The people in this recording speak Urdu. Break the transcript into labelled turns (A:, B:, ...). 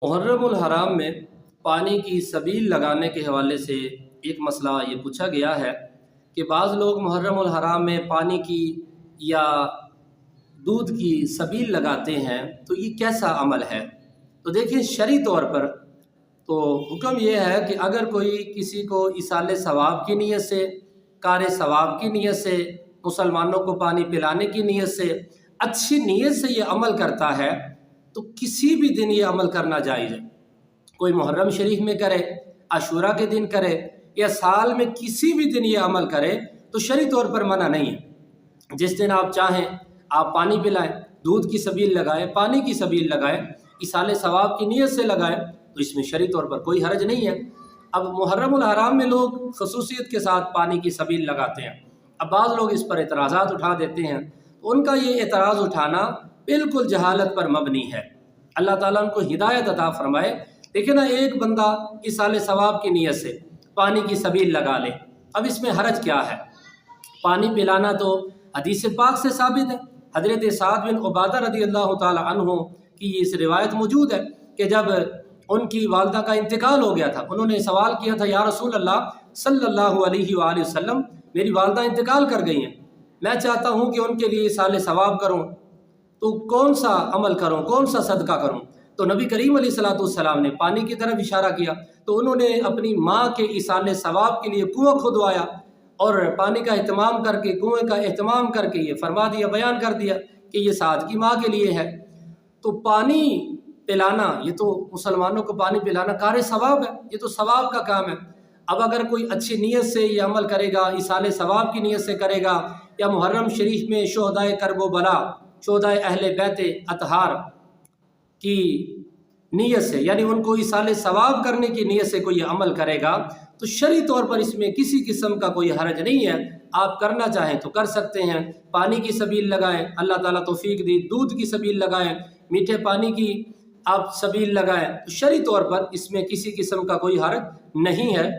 A: محرم الحرام میں پانی کی سبیل لگانے کے حوالے سے ایک مسئلہ یہ پوچھا گیا ہے کہ بعض لوگ محرم الحرام میں پانی کی یا دودھ کی سبیل لگاتے ہیں، تو یہ کیسا عمل ہے؟ تو دیکھیں، شرعی طور پر تو حکم یہ ہے کہ اگر کوئی کسی کو ایصال ثواب کی نیت سے، کار ثواب کی نیت سے، مسلمانوں کو پانی پلانے کی نیت سے، اچھی نیت سے یہ عمل کرتا ہے تو کسی بھی دن یہ عمل کرنا جائز ہے۔ کوئی محرم شریف میں کرے، عاشورہ کے دن کرے، یا سال میں کسی بھی دن یہ عمل کرے تو شرعی طور پر منع نہیں ہے۔ جس دن آپ چاہیں آپ پانی پلائیں، دودھ کی سبیل لگائیں، پانی کی سبیل لگائیں، ایصال ثواب کی نیت سے لگائیں، تو اس میں شرعی طور پر کوئی حرج نہیں ہے۔ اب محرم الحرام میں لوگ خصوصیت کے ساتھ پانی کی سبیل لگاتے ہیں۔ اب بعض لوگ اس پر اعتراضات اٹھا دیتے ہیں، تو ان کا یہ اعتراض اٹھانا بالکل جہالت پر مبنی ہے۔ اللہ تعالیٰ ان کو ہدایت عطا فرمائے۔ دیکھیں نا، ایک بندہ ایصال ثواب کی نیت سے پانی کی سبیل لگا لے، اب اس میں حرج کیا ہے؟ پانی پلانا تو حدیث پاک سے ثابت ہے۔ حضرت سعد بن عبادہ رضی اللہ تعالی عنہ کی اس روایت موجود ہے کہ جب ان کی والدہ کا انتقال ہو گیا تھا، انہوں نے سوال کیا تھا، یا رسول اللہ صلی اللہ علیہ وآلہ وسلم، میری والدہ انتقال کر گئی ہیں، میں چاہتا ہوں کہ ان کے لیے ایصال ثواب کروں، تو کون سا عمل کروں، کون سا صدقہ کروں؟ تو نبی کریم علیہ الصلوۃ والسلام نے پانی کی طرف اشارہ کیا، تو انہوں نے اپنی ماں کے ایصال ثواب کے لیے کنواں کھدوایا اور پانی کا اہتمام کر کے، کنویں کا اہتمام کر کے یہ فرما دیا، بیان کر دیا کہ یہ سعد کی ماں کے لیے ہے۔ تو پانی پلانا، یہ تو مسلمانوں کو پانی پلانا کار ثواب ہے، یہ تو ثواب کا کام ہے۔ اب اگر کوئی اچھی نیت سے یہ عمل کرے گا، ایصال ثواب کی نیت سے کرے گا، یا محرم شریف میں شہدائے کرب و بلا، شہدائے اہل بیت اطہار کی نیت سے، یعنی ان کو ایصال ثواب کرنے کی نیت سے کوئی عمل کرے گا، تو شرعی طور پر اس میں کسی قسم کا کوئی حرج نہیں ہے۔ آپ کرنا چاہیں تو کر سکتے ہیں، پانی کی سبیل لگائیں، اللہ تعالیٰ توفیق دی، دودھ کی سبیل لگائیں، میٹھے پانی کی آپ سبیل لگائیں، تو شرعی طور پر اس میں کسی قسم کا کوئی حرج نہیں ہے۔